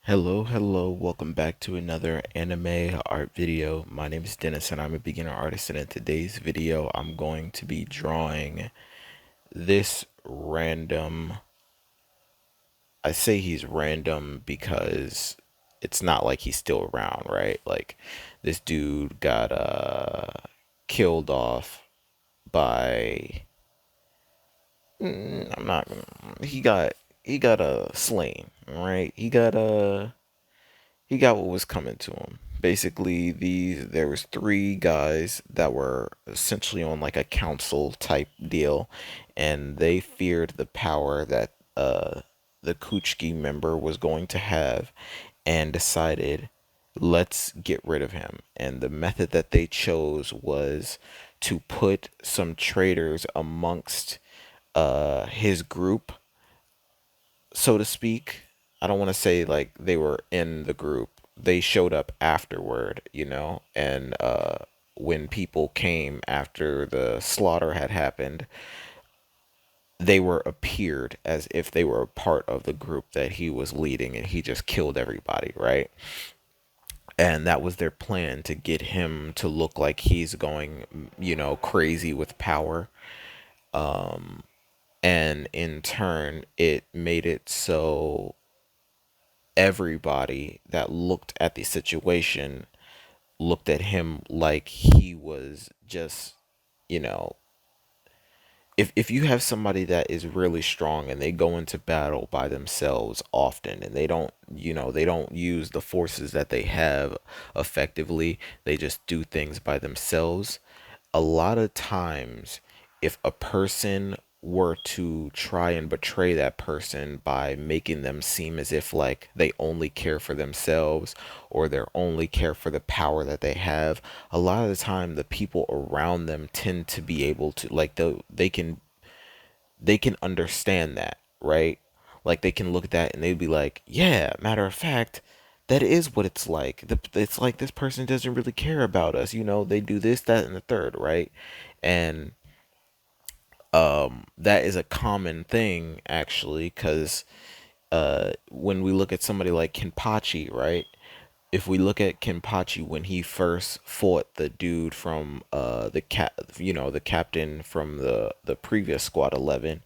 Hello, welcome back to another anime art video. My name is Dennis and I'm a beginner artist, and in today's video I'm going to be drawing this random. I say he's random because it's not like he's still around, right? Like this dude got killed off by I'm not gonna he got slain, right? He got what was coming to him. Basically, there was three guys that were essentially on like a council type deal, and they feared the power that the Kuchki member was going to have, and decided, let's get rid of him. And the method that they chose was to put some traitors amongst his group, so to speak. I don't want to say like they were in the group. They showed up afterward, and when people came after the slaughter had happened, they were appeared as if they were a part of the group that he was leading, and he just killed everybody, right? And that was their plan, to get him to look like he's going, crazy with power. And in turn, it made it so everybody that looked at the situation looked at him like he was just, you know, if you have somebody that is really strong and they go into battle by themselves often, and they don't use the forces that they have effectively, they just do things by themselves. A lot of times, if a person were to try and betray that person by making them seem as if like they only care for themselves, or they only care for the power that they have, a lot of the time the people around them tend to be able to, like, they can understand that, right? Like they can look at that and they'd be like, yeah, matter of fact, that is what it's like. It's like this person doesn't really care about us. They do this, that, and the third, right? And that is a common thing, actually, because when we look at somebody like Kenpachi, right? If we look at Kenpachi when he first fought the dude from the captain from the previous Squad 11,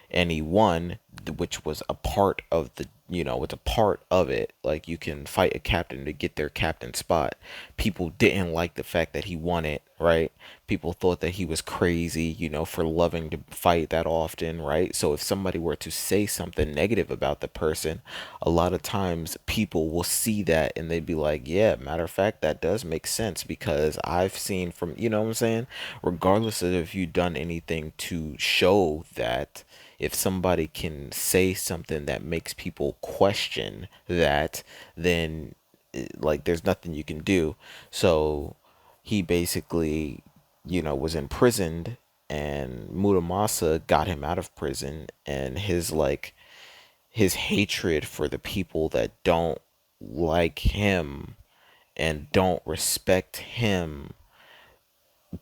and he won, which was a part of it's a part of it. Like, you can fight a captain to get their captain spot. People didn't like the fact that he won it, right? People thought that he was crazy, for loving to fight that often, right? So if somebody were to say something negative about the person, a lot of times people will see that and they'd be like, yeah, matter of fact, that does make sense, because I've seen from, what I'm saying, regardless of if you've done anything to show that, if somebody can say something that makes people question that, then like there's nothing you can do. So he basically, was imprisoned, and Muramasa got him out of prison, and his hatred for the people that don't like him and don't respect him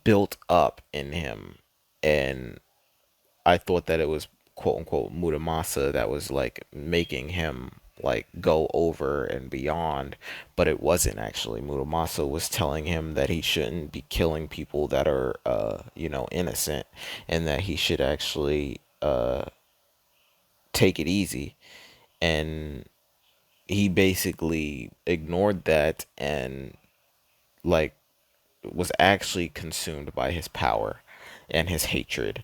built up in him. And I thought that it was quote unquote Muramasa that was like making him like go over and beyond, but it wasn't actually. Muramasa was telling him that he shouldn't be killing people that are innocent, and that he should actually take it easy. And he basically ignored that, and like was actually consumed by his power and his hatred,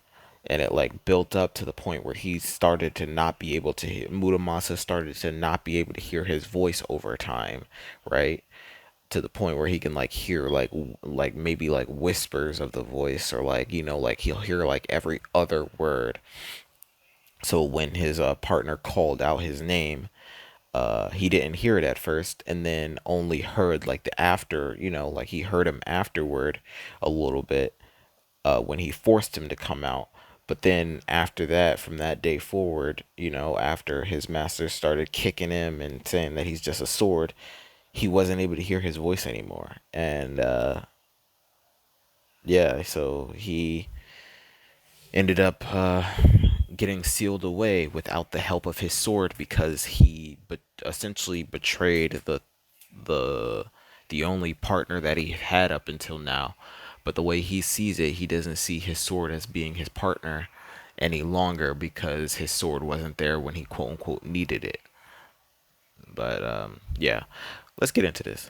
and it like built up to the point where he started to not be able to hear, Muramasa started to not be able to hear his voice over time, right? To the point where he can like hear like maybe like whispers of the voice, or like like he'll hear like every other word. So when his partner called out his name, he didn't hear it at first, and then only heard like the after, like he heard him afterward a little bit, when he forced him to come out. But then after that, from that day forward, after his master started kicking him and saying that he's just a sword, he wasn't able to hear his voice anymore. And yeah, so he ended up getting sealed away without the help of his sword because he essentially betrayed the the only partner that he had up until now. But the way he sees it, he doesn't see his sword as being his partner any longer because his sword wasn't there when he quote unquote needed it. But yeah, let's get into this.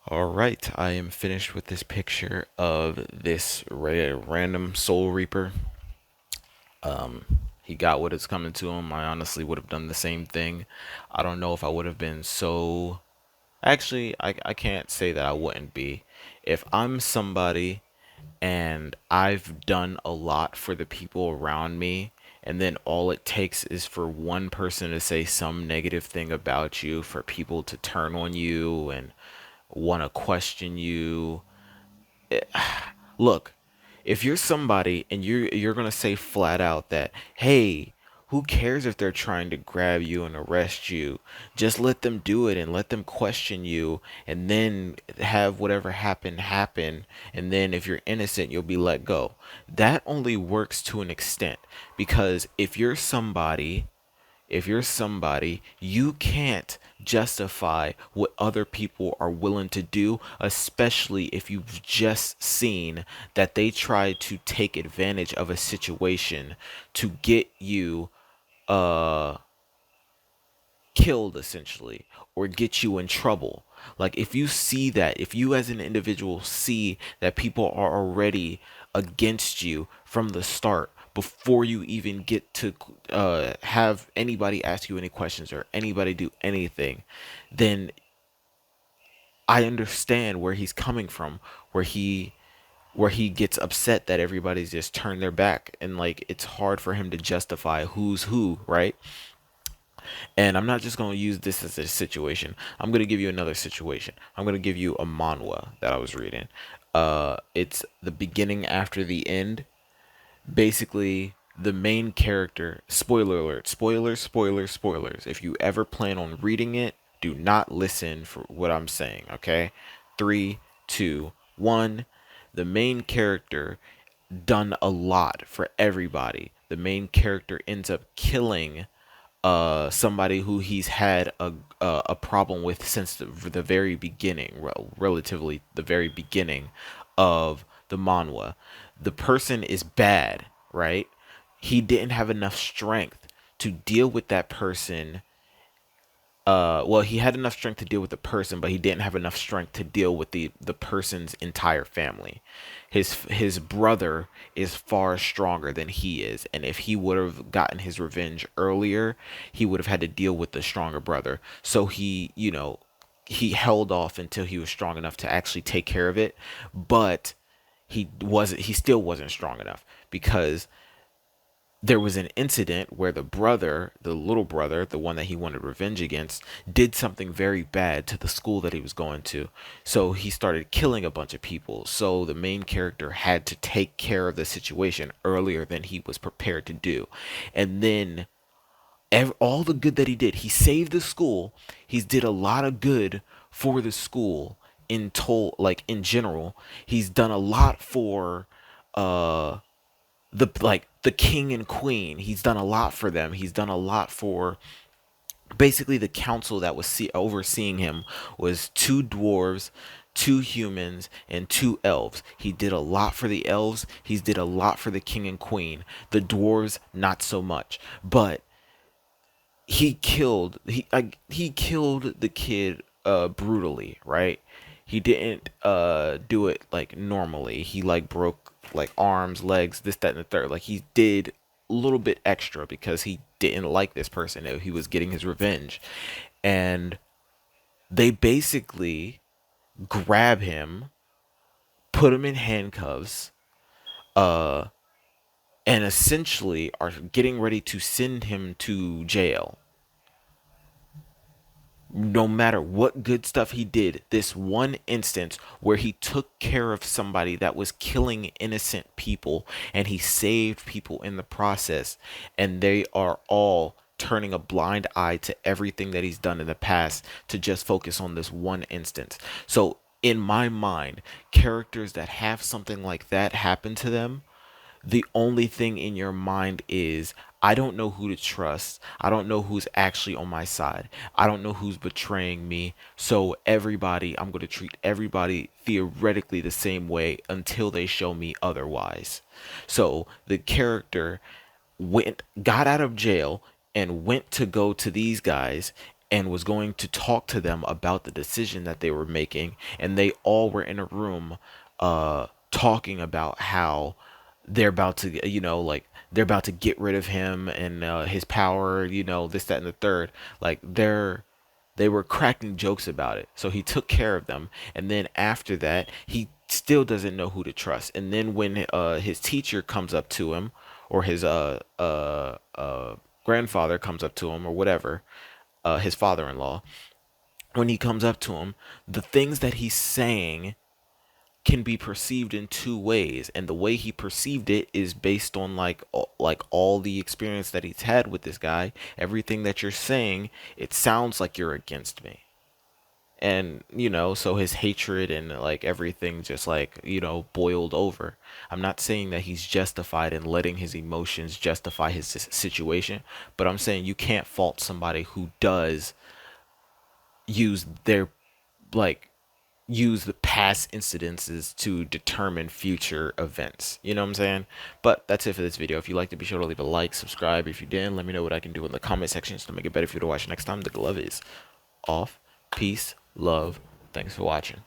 All right, I am finished with this picture of this random Soul Reaper. He got what is coming to him. I honestly would have done the same thing. I don't know if I would have been so. Actually, I can't say that I wouldn't be. If I'm somebody and I've done a lot for the people around me, and then all it takes is for one person to say some negative thing about you, for people to turn on you and want to question you. Look, if you're somebody and you're gonna say flat out that, hey, Who cares if they're trying to grab you and arrest you? Just let them do it and let them question you, and then have whatever happen happen. And then if you're innocent, you'll be let go. That only works to an extent, because if you're somebody, you can't justify what other people are willing to do, especially if you've just seen that they tried to take advantage of a situation to get you uh killed, essentially, or get you in trouble. Like, if you see that, if you as an individual see that people are already against you from the start, before you even get to have anybody ask you any questions or anybody do anything, then I understand where he's coming from, where he gets upset that everybody's just turned their back, and like it's hard for him to justify who's who, right? And I'm not just going to use this as a situation. I'm going to give you another situation. I'm going to give you a manhwa that I was reading. It's the beginning after the end. Basically, the main character, spoiler alert, spoilers, spoilers, spoilers. If you ever plan on reading it, do not listen for what I'm saying, okay? Three, two, one. The main character done a lot for everybody. The main character ends up killing somebody who he's had a problem with since the very beginning, relatively the very beginning of the manhwa. The person is bad, right? He didn't have enough strength to deal with that person. Well, he had enough strength to deal with the person, but he didn't have enough strength to deal with the person's entire family. His brother is far stronger than he is, and if he would have gotten his revenge earlier, he would have had to deal with the stronger brother. So he held off until he was strong enough to actually take care of it, but he still wasn't strong enough, because there was an incident where the brother, the little brother, the one that he wanted revenge against, did something very bad to the school that he was going to. So he started killing a bunch of people. So the main character had to take care of the situation earlier than he was prepared to do. And then all the good that he did, he saved the school. He's did a lot of good for the school in general. He's done a lot for uh the king and queen. He's done a lot for them. He's done a lot for basically the council that was overseeing him was two dwarves, two humans, and two elves. He did a lot for the elves. He's did a lot for the king and queen. The dwarves, not so much. But he killed the kid brutally, right? He didn't do it like normally. He like broke like arms, legs, this, that, and the third. Like, he did a little bit extra because he didn't like this person. He was getting his revenge. And they basically grab him, put him in handcuffs, uh and essentially are getting ready to send him to jail. No matter what good stuff he did, this one instance where he took care of somebody that was killing innocent people, and he saved people in the process, and they are all turning a blind eye to everything that he's done in the past to just focus on this one instance. So in my mind, characters that have something like that happen to them, the only thing in your mind is, I don't know who to trust. I don't know who's actually on my side. I don't know who's betraying me. So I'm going to treat everybody theoretically the same way until they show me otherwise. So the character got out of jail and went to go to these guys and was going to talk to them about the decision that they were making, and they all were in a room talking about how they're about to, like, they're about to get rid of him and his power, this, that, and the third. Like, they were cracking jokes about it. So he took care of them, and then after that, he still doesn't know who to trust. And then when his teacher comes up to him, or his grandfather comes up to him, or whatever, his father-in-law, when he comes up to him, the things that he's saying can be perceived in two ways, and the way he perceived it is based on like all the experience that he's had with this guy. Everything that you're saying, it sounds like you're against me. And so his hatred and like everything just like boiled over. I'm not saying that he's justified in letting his emotions justify his situation, but I'm saying you can't fault somebody who does use their like use the past incidences to determine future events. You know what I'm saying? But that's it for this video. If you liked it, be sure to leave a like, subscribe. If you didn't, let me know what I can do in the comment sections to make it better for you to watch next time. The glove is off. Peace, love. Thanks for watching.